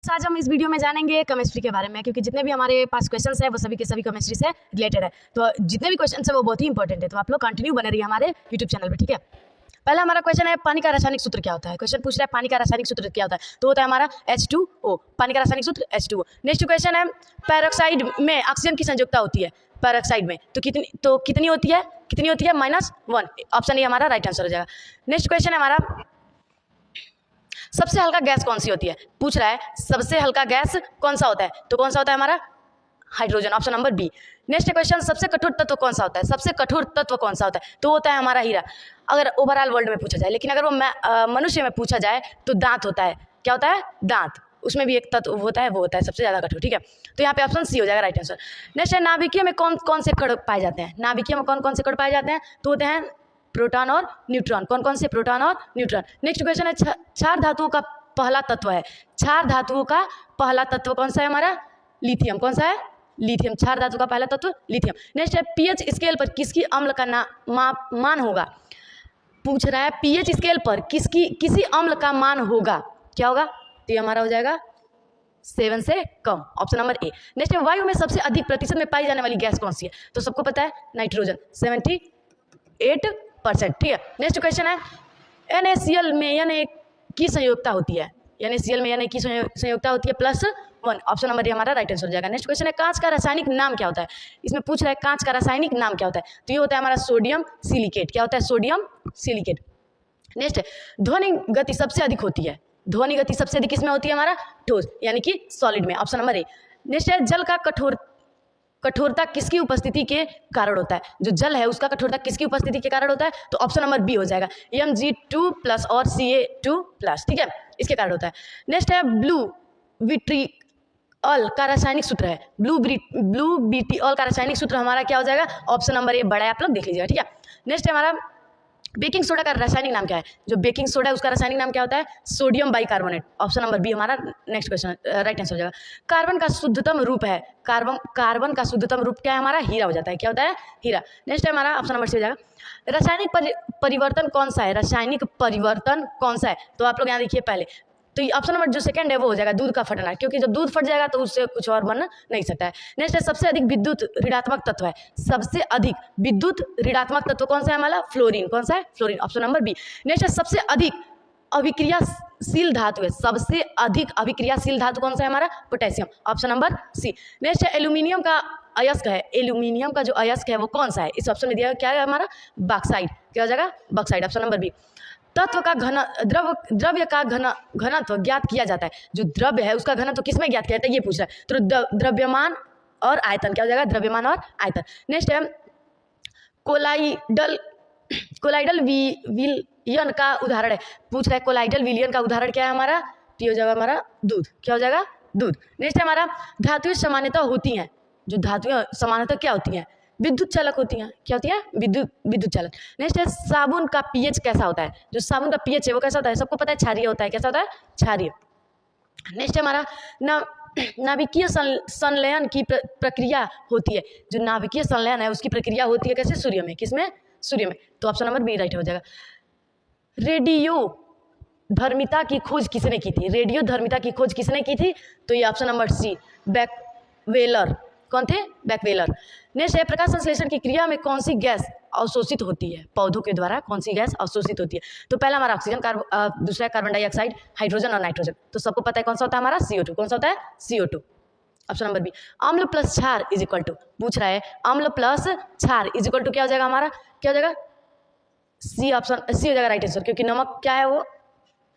आज हम इस वीडियो में जानेंगे केमिस्ट्री के बारे में, क्योंकि जितने भी हमारे पास क्वेश्चंस है वो सभी के सभी केमिस्ट्री से रिलेटेड है। तो जितने भी क्वेश्चंस है वो बहुत ही इंपॉर्टेंट है, तो आप लोग कंटिन्यू बने रहिए हमारे यूट्यूब चैनल पे, ठीक है। पहला हमारा क्वेश्चन है पानी का रासायनिक सूत्र क्या होता है। क्वेश्चन पूछ रहा है पानी का रासायनिक सूत्र क्या होता है, तो होता है हमारा H2O। पानी का रासायनिक सूत्र H2O। नेक्स्ट क्वेश्चन है पेरोक्साइड में ऑक्सीजन की संयोजकता होती है, पेरोक्साइड में तो कितनी होती है, -1। ऑप्शन ए हमारा राइट आंसर हो जाएगा। नेक्स्ट क्वेश्चन है हमारा सबसे हल्का गैस कौन सी होती है, पूछ रहा है सबसे हल्का गैस कौन सा होता है, तो कौन सा होता है हमारा hydrogen, option number B. Next question सबसे कठोर तत्व कौन सा होता है, सबसे कठोर तत्व कौन सा होता है, तो होता है हमारा हीरा, अगर ओवरऑल वर्ल्ड में पूछा जाए। लेकिन अगर वो मनुष्य में पूछा जाए तो दांत होता है, क्या होता है दांत, उसमें भी एक तत्व होता है, वो होता है सबसे ज़्यादा कठोर, ठीक है। तो यहाँ पे ऑप्शन सी हो जाएगा राइट आंसर। नेक्स्ट है नाभिकीय में कौन कौन से कण पाए जाते हैं, नाभिकीय में कौन कौन से कण पाए जाते हैं, तो होते हैं प्रोटॉन और न्यूट्रॉन, कौन कौन से प्रोटॉन और न्यूट्रॉन। नेक्स्ट क्वेश्चन है क्षार धातुओं का पहला तत्व है, क्षार धातुओं का पहला तत्व कौन सा है हमारा लिथियम, कौन सा है लिथियम, क्षार धातु का पहला तत्व लिथियम। नेक्स्ट है पीएच स्केल पर किसकी अम्ल का मान होगा, पूछ रहा है पीएच स्केल पर किसी अम्ल का मान होगा, क्या होगा, तो ये हमारा हो जाएगा 7 से कम, ऑप्शन नंबर ए। नेक्स्ट है वायु में सबसे अधिक प्रतिशत में पाई जाने वाली गैस कौन सी है, तो सबको पता है नाइट्रोजन 78%, ठीक है। नेक्स्ट क्वेश्चन है NaCl में Na की संयोजकता होती है, NaCl में Na की संयोजकता होती है +1, ऑप्शन नंबर ए हमारा राइट आंसर हो जाएगा। नेक्स्ट क्वेश्चन है कांच का रासायनिक नाम क्या होता है, इसमें पूछ रहा है कांच का रासायनिक नाम क्या होता है, तो ये होता है हमारा सोडियम सिलिकेट, क्या होता है सोडियम सिलिकेट। नेक्स्ट है ध्वनि गति सबसे अधिक होती है, ध्वनि गति सबसे अधिक किसमें होती है हमारा ठोस यानी कि सॉलिड में, ऑप्शन नंबर ए। नेक्स्ट है जल का कठोरता किसकी उपस्थिति के कारण होता है, जो जल है उसका कठोरता किसकी उपस्थिति के कारण होता है, तो ऑप्शन नंबर बी हो जाएगा Mg2+ और Ca2+, ठीक है, इसके कारण होता है। नेक्स्ट है ब्लू विट्रिऑल का रासायनिक सूत्र है, ब्लू विट्रिऑल का रासायनिक सूत्र हमारा क्या हो जाएगा, ऑप्शन नंबर ए बड़ा है, आप लोग देख लीजिएगा, ठीक है। नेक्स्ट है हमारा बेकिंग सोडा का रासायनिक नाम क्या है, जो बेकिंग सोडा है उसका रासायनिक नाम क्या होता है sodium bicarbonate, option number B हमारा नेक्स्ट क्वेश्चन राइट आंसर हो जाएगा। कार्बन का शुद्धतम रूप है, कार्बन का शुद्धतम रूप क्या है हमारा हीरा हो जाता है, क्या होता है हीरा। नेक्स्ट है हमारा ऑप्शन नंबर सी हो जाएगा रासायनिक परिवर्तन कौन सा है, रासायनिक परिवर्तन कौन सा है, तो आप लोग यहाँ देखिए पहले, तो ऑप्शन नंबर जो सेकंड है वो हो जाएगा दूध का फटना, क्योंकि जब दूध फट जाएगा तो उससे कुछ और बन नहीं सकता है। नेक्स्ट है सबसे अधिक विद्युत ऋणात्मक तत्व है, सबसे अधिक विद्युत ऋणात्मक तत्व कौन सा है हमारा फ्लोरीन, कौन सा है fluorine, option number B. Next है सबसे अधिक अभिक्रियाशील धातु है, सबसे अधिक अभिक्रियाशील धातु कौन सा है हमारा potassium, option number C. Next है एल्यूमिनियम का अयस्क है, एल्यूमिनियम का जो अयस्क है वो कौन सा है, इस ऑप्शन में दिया क्या है हमारा बॉक्साइट, क्या हो जाएगा बॉक्साइट, ऑप्शन नंबर बी। तत्व का द्रव्य का घनत्व ज्ञात किया जाता है, जो द्रव्य है उसका घनत्व किसमें ज्ञात किया जाता है ये पूछ रहा है, तो द्रव्यमान और आयतन, क्या हो जाएगा द्रव्यमान और आयतन। नेक्स्ट है कोलाइडल विलयन का उदाहरण है, पूछ रहा है कोलाइडल विलयन का उदाहरण क्या है हमारा, तो ये हो जाएगा हमारा दूध, क्या हो जाएगा दूध। नेक्स्ट है हमारा धातुएं सामान्यतः होती हैं, जो धातुएं सामान्यतः क्या होती हैं विद्युत चालक होती हैं, क्या होती है विद्युत चालक। नेक्स्ट है साबुन का पीएच कैसा होता है, जो साबुन का पीएच है वो कैसा होता है, सबको पता है क्षारीय होता है, कैसा होता है क्षारीय। नेक्स्ट है हमारा नाभिकीय संलयन की प्रक्रिया होती है, जो नाभिकीय संलयन है उसकी प्रक्रिया होती है कैसे सूर्य में, किसमें सूर्य में, तो ऑप्शन नंबर बी राइट हो जाएगा। रेडियो धर्मिता की खोज किसने की थी, रेडियो धर्मिता की खोज किसने की थी, तो ये ऑप्शन नंबर सी बैकवेलर, कौन थे बैकवेलर। नेक्स्ट है प्रकाश संश्लेषण की क्रिया में कौन सी गैस अवशोषित होती है, पौधों के द्वारा कौन सी गैस अवशोषित होती है, तो पहला हमारा ऑक्सीजन, दूसरा कार्बन डाइऑक्साइड, हाइड्रोजन और नाइट्रोजन, तो सबको पता है कौन सा होता है हमारा CO2, कौन सा होता है CO2, ऑप्शन नंबर बी। अम्ल प्लस क्षार इज इक्वल टू, पूछ रहा है अम्ल प्लस क्षार इज इक्वल टू क्या हो जाएगा हमारा, क्या हो जाएगा सी, ऑप्शन सी हो जाएगा राइट आंसर, क्योंकि नमक क्या है वो,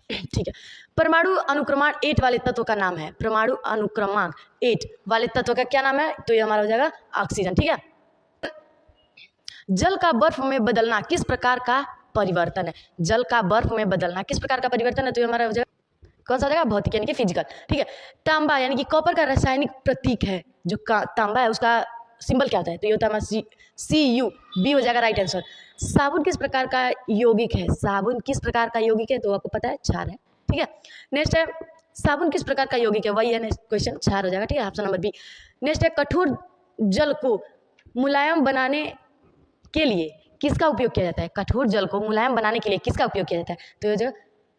ठीक है। परमाणु अनुक्रमांक 8 वाले तत्व का नाम है, परमाणु अनुक्रमांक 8 वाले तत्व का क्या नाम है, तो ये हमारा हो जाएगा ऑक्सीजन, ठीक है। जल का बर्फ में बदलना किस प्रकार का परिवर्तन है, जल का बर्फ में बदलना किस प्रकार का परिवर्तन है, तो ये हमारा हो जाएगा कौन सा हो जाएगा भौतिक यानी कि फिजिकल, ठीक है। तांबा यानी कि कॉपर का रासायनिक प्रतीक है, जो तांबा है उसका सिंबल क्या होता है, तो ये होता है हमारा Cu, बी हो जाएगा राइट आंसर। साबुन किस प्रकार का यौगिक है, साबुन किस प्रकार का यौगिक है, तो आपको पता है क्षार है, ठीक है। नेक्स्ट है साबुन किस प्रकार का यौगिक है, वही है नेक्स्ट क्वेश्चन क्षार हो जाएगा, ठीक है, ऑप्शन नंबर बी। नेक्स्ट है कठोर जल को मुलायम बनाने के लिए किसका उपयोग किया जाता है, कठोर जल को मुलायम बनाने के लिए किसका उपयोग किया जाता है, तो ये जो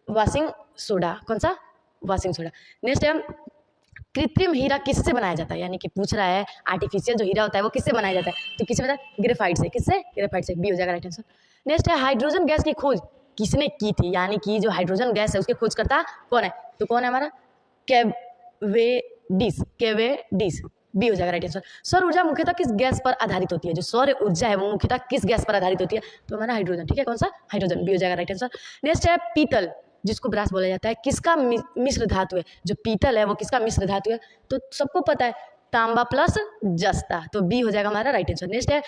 वॉशिंग सोडा, कौन सा वॉशिंग सोडा। नेक्स्ट है कृत्रिम हीरा किससे बनाया जाता है, यानी कि पूछ रहा है आर्टिफिशियल जो हीरा होता है वो किससे बनाया जाता है, तो किससे बनाया, ग्रेफाइट से। किससे, ग्रेफाइट से, बी हो जाएगा राइट आंसर। नेक्स्ट है हाइड्रोजन गैस की खोज किसने की थी, यानी कि जो हाइड्रोजन गैस है उसके खोजकर्ता कौन है, तो कौन है हमारा, केवेडिश, बी हो जाएगा राइट आंसर। सौर ऊर्जा मुख्यतः किस गैस पर आधारित होती है, जो सौर ऊर्जा है वो मुख्यतः किस गैस पर आधारित होती है, तो हमारा हाइड्रोजन, ठीक है, कौन सा, हाइड्रोजन, बी हो जाएगा राइट आंसर। नेक्स्ट है पीतल जिसको ब्रास बोला जाता है किसका मिश्र धातु है, जो पीतल है वो किसका मिश्र धातु है, तो सबको पता है तांबा प्लस जस्ता, तो बी हो जाएगा हमारा राइट आंसर। नेक्स्ट है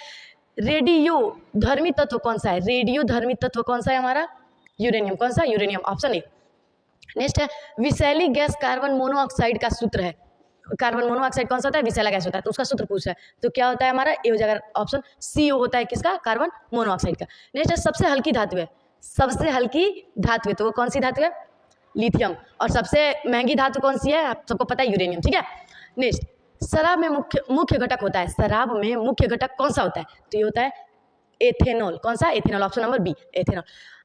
रेडियो धर्मी तत्व कौन सा है, रेडियो धर्मी तत्व कौन सा है हमारा, यूरेनियम, कौन सा, यूरेनियम, ऑप्शन ए। नेक्स्ट है विषैली गैस कार्बन मोनोऑक्साइड का सूत्र है, कार्बन मोनोऑक्साइड कौन सा होता है, विषैला गैस होता है, तो उसका सूत्र पूछ रहा है, तो क्या होता है हमारा, ए हो जाएगा ऑप्शन सी होता है किसका, कार्बन मोनोऑक्साइड का। नेक्स्ट है सबसे हल्की धातु है, सबसे हल्की धातु है तो वो कौन सी धातु है, लिथियम, और सबसे महंगी धातु कौन सी है, आप सबको पता है यूरेनियम, ठीक है। नेक्स्ट शराब में मुख्य घटक होता है, शराब में मुख्य घटक कौन सा होता है, तो ये होता है एथेनॉल, कौन सा, ethanol, option number B, ethanol.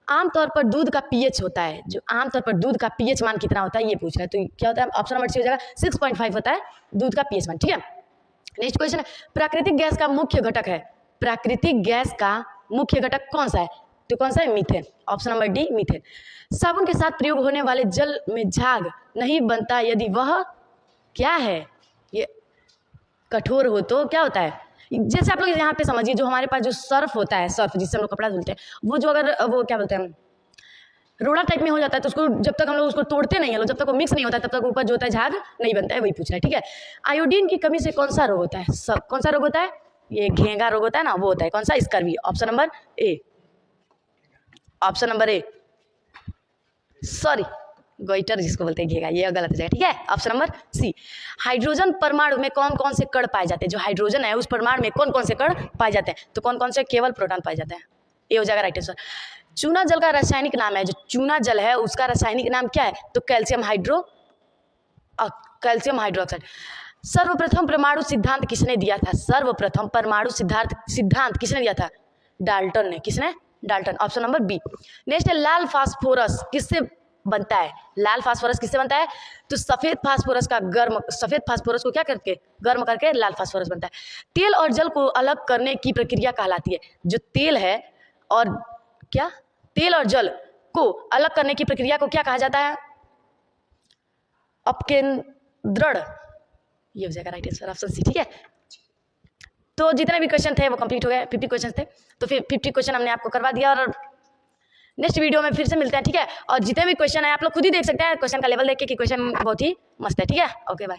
आमतौर पर दूध का पीएच होता है, जो आमतौर पर दूध का पीएच मान कितना होता है ये पूछ रहा है, तो क्या होता है, ऑप्शन नंबर सी हो जाएगा 6.5 होता है दूध का पीएच मान, ठीक है। नेक्स्ट क्वेश्चन है प्राकृतिक गैस का मुख्य घटक है, प्राकृतिक गैस का मुख्य घटक कौन सा है, तो कौन सा है, methane, option number D, methane. साबुन के साथ प्रयोग होने वाले जल में झाग नहीं बनता यदि वह क्या है, ये कठोर हो तो क्या होता है, जैसे आप लोग यहाँ पे समझिए जो हमारे पास जो सर्फ होता है, सर्फ जिससे हम लोग कपड़ा धुलते हैं, वो जो अगर वो क्या बोलते हैं रोड़ा टाइप में हो जाता है तो उसको जब तक हम लोग उसको तोड़ते नहीं है, जब तक वो मिक्स नहीं होता है तब तक ऊपर जो होता है झाग नहीं बनता है, वही पूछ रहा है, ठीक है। आयोडीन की कमी से कौन सा रोग होता है, सब कौन सा रोग होता है, ये घेंगा रोग होता है ना, वो होता है कौन सा, scurvy, option number A, option number A, sorry goitre जिसको बोलते हैं घेंगा, ये गलत हो जाएगा, ठीक है, ऑप्शन नंबर सी। हाइड्रोजन परमाणु में कौन कौन से कण पाए जाते हैं, जो हाइड्रोजन है उस परमाणु में कौन कौन से कण पाए जाते हैं, तो कौन कौन से, केवल प्रोटॉन पाए जाते हैं, ये हो जाएगा राइट आंसर। चूना जल का रासायनिक नाम है, जो चूना जल है उसका रासायनिक नाम क्या है, तो कैल्शियम हाइड्रोक्साइड। सर्वप्रथम परमाणु सिद्धांत किसने दिया था, सर्वप्रथम परमाणु सिद्धांत किसने दिया था, डाल्टन ने, किसने, Dalton, option number B. Next है लाल फास्फोरस किससे बनता है, लाल फास्फोरस किससे बनता है, तो सफेद फास्फोरस को क्या करके गर्म करके लाल फास्फोरस बनता है। तेल और जल को अलग करने की प्रक्रिया कहलाती है, जो तेल है और क्या, तेल और जल को अलग करने की प्रक्रिया को क्या कहा जाता है, अपकेंद्रण, ये हो जाएगा राइट आंसर, ऑप्शन सी, ठीक है। तो जितने भी क्वेश्चन थे वो कंप्लीट हो गए, 50 क्वेश्चन थे, तो फिर 50 क्वेश्चन हमने आपको करवा दिया, और नेक्स्ट वीडियो में फिर से मिलते हैं, ठीक है। और जितने भी क्वेश्चन है आप लोग खुद ही देख सकते हैं, क्वेश्चन का लेवल देख के कि क्वेश्चन बहुत ही मस्त है, ठीक है। Okay bye.